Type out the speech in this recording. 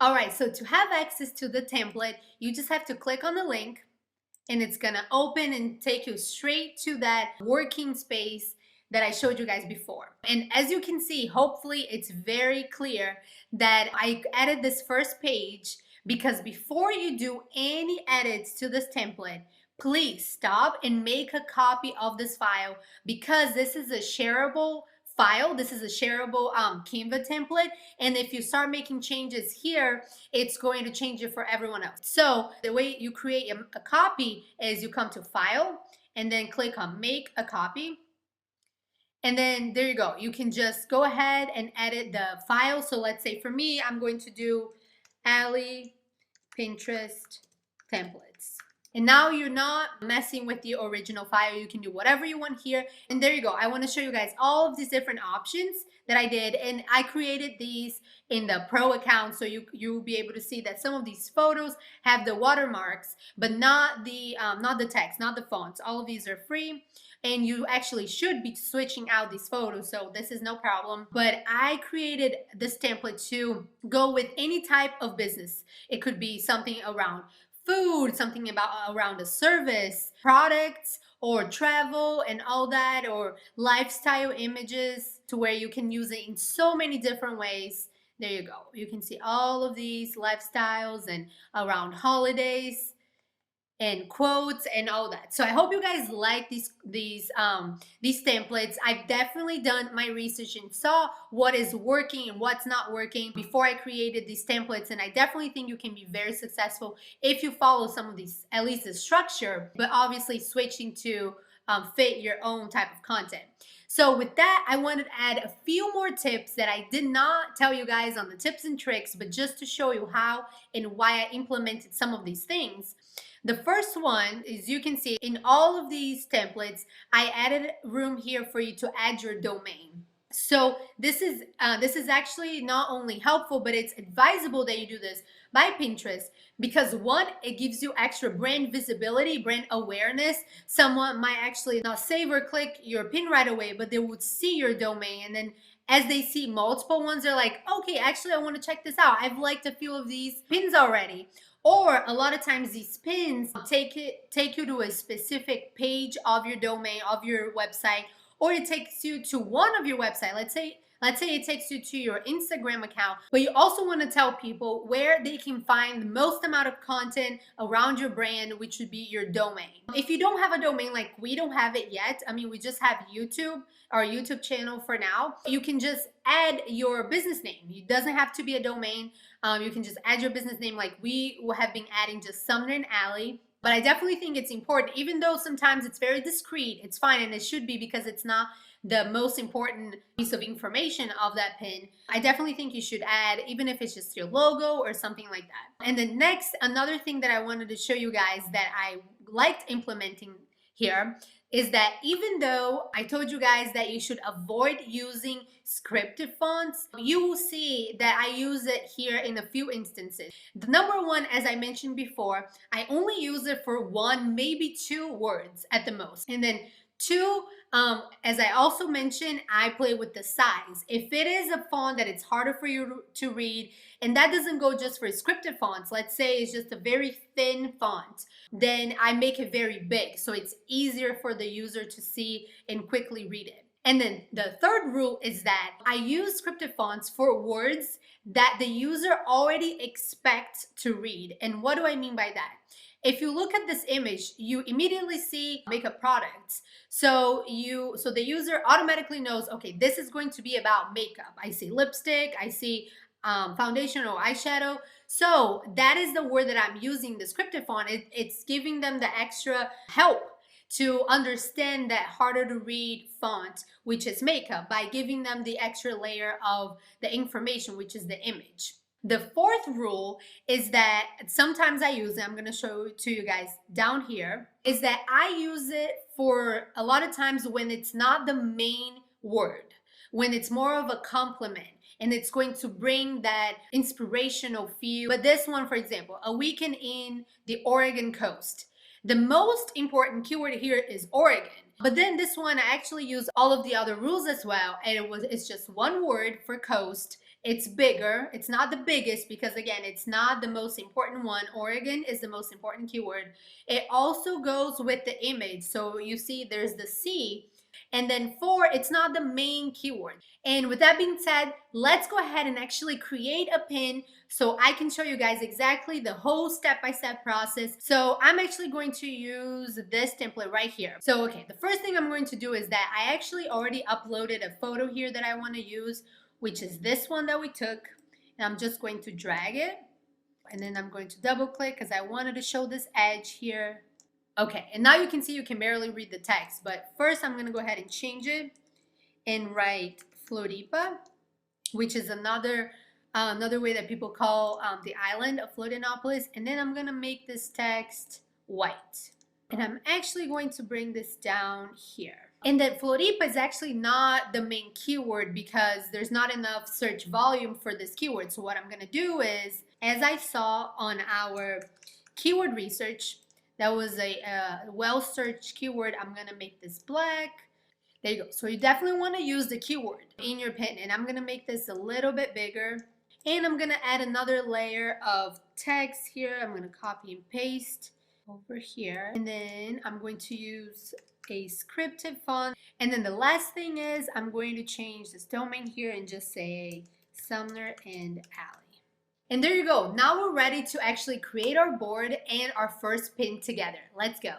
All right, so to have access to the template, you just have to click on the link and it's gonna open and take you straight to that working space that I showed you guys before. And as you can see, hopefully it's very clear that I added this first page because before you do any edits to this template, please stop and make a copy of this file because this is a shareable file. This is a shareable Canva template. And if you start making changes here, it's going to change it for everyone else. So the way you create a copy is you come to File and then click on Make a Copy. And then there you go. You can just go ahead and edit the file. So let's say for me, I'm going to do Ali Pinterest templates. And now you're not messing with the original file. You can do whatever you want here. And there you go. I want to show you guys all of these different options that I did. And I created these in the Pro account. So you'll be able to see that some of these photos have the watermarks, but not the text, not the fonts. All of these are free. And you actually should be switching out these photos, so this is no problem. But I created this template to go with any type of business. It could be something around food, something around a service, products, or travel and all that, or lifestyle images, to where you can use it in so many different ways. There you go. You can see all of these lifestyles and around holidays and quotes and all that. So I hope you guys like these templates. I've definitely done my research and saw what is working and what's not working before I created these templates, and I definitely think you can be very successful if you follow some of these, at least the structure, but obviously switching to fit your own type of content. So with that, I wanted to add a few more tips that I did not tell you guys on the tips and tricks, but just to show you how and why I implemented some of these things. The first one is, you can see in all of these templates, I added room here for you to add your domain. So this is actually not only helpful, but it's advisable that you do this by Pinterest because one, it gives you extra brand visibility, brand awareness. Someone might actually not save or click your pin right away, but they would see your domain, and then as they see multiple ones, they're like, okay, actually I want to check this out. I've liked a few of these pins already. Or a lot of times these pins take you to a specific page of your domain, of your website, or it takes you to one of your website. Let's say it takes you to your Instagram account, but you also want to tell people where they can find the most amount of content around your brand, which would be your domain. If you don't have a domain, like we don't have it yet, I mean, we just have YouTube, our YouTube channel for now, you can just add your business name. It doesn't have to be a domain. You can just add your business name, like we have been adding just Sumner and Ali. But I definitely think it's important, even though sometimes it's very discreet. It's fine, and it should be, because it's not the most important piece of information of that pin. I definitely think you should add, even if it's just your logo or something like that. And then next, another thing that I wanted to show you guys that I liked implementing here is that even though I told you guys that you should avoid using scripted fonts, you will see that I use it here in a few instances. The number one, as I mentioned before, I only use it for one, maybe two words at the most. And then two, as I also mentioned, I play with the size. If it is a font that it's harder for you to read, and that doesn't go just for scripted fonts, let's say it's just a very thin font, then I make it very big so it's easier for the user to see and quickly read it. And then the third rule is that I use scripted fonts for words that the user already expects to read. And what do I mean by that? If you look at this image, you immediately see makeup products. So the user automatically knows, okay, this is going to be about makeup. I see lipstick, I see foundation or eyeshadow. So that is the word that I'm using, the scripted font. It's giving them the extra help to understand that harder to read font, which is makeup, by giving them the extra layer of the information, which is the image. The fourth rule is that sometimes I use it, I'm going to show it to you guys down here, is that I use it for a lot of times when it's not the main word, when it's more of a compliment and it's going to bring that inspirational feel. But this one, for example, a weekend in the Oregon coast. The most important keyword here is Oregon. But then this one, I actually use all of the other rules as well. And it's just one word for coast. It's bigger. It's not the biggest because, again, it's not the most important one. Oregon is the most important keyword. It also goes with the image. So you see there's the C, and then 4, it's not the main keyword. And with that being said, let's go ahead and actually create a pin so I can show you guys exactly the whole step-by-step process. So I'm actually going to use this template right here. So, okay, the first thing I'm going to do is that I actually already uploaded a photo here that I want to use, which is this one that we took. And I'm just going to drag it. And then I'm going to double click because I wanted to show this edge here. Okay, and now you can see you can barely read the text. But first I'm going to go ahead and change it and write Floripa, which is another way that people call the island of Florianopolis. And then I'm going to make this text white. And I'm actually going to bring this down here. And that Floripa is actually not the main keyword because there's not enough search volume for this keyword. So what I'm going to do is, as I saw on our keyword research, that was a well-searched keyword, I'm going to make this black. There you go. So you definitely want to use the keyword in your pin. And I'm going to make this a little bit bigger. And I'm going to add another layer of text here. I'm going to copy and paste over here. And then I'm going to use a scripted font. And then the last thing is I'm going to change this domain here and just say Sumner and Alley. And there you go. Now we're ready to actually create our board and our first pin together. Let's go.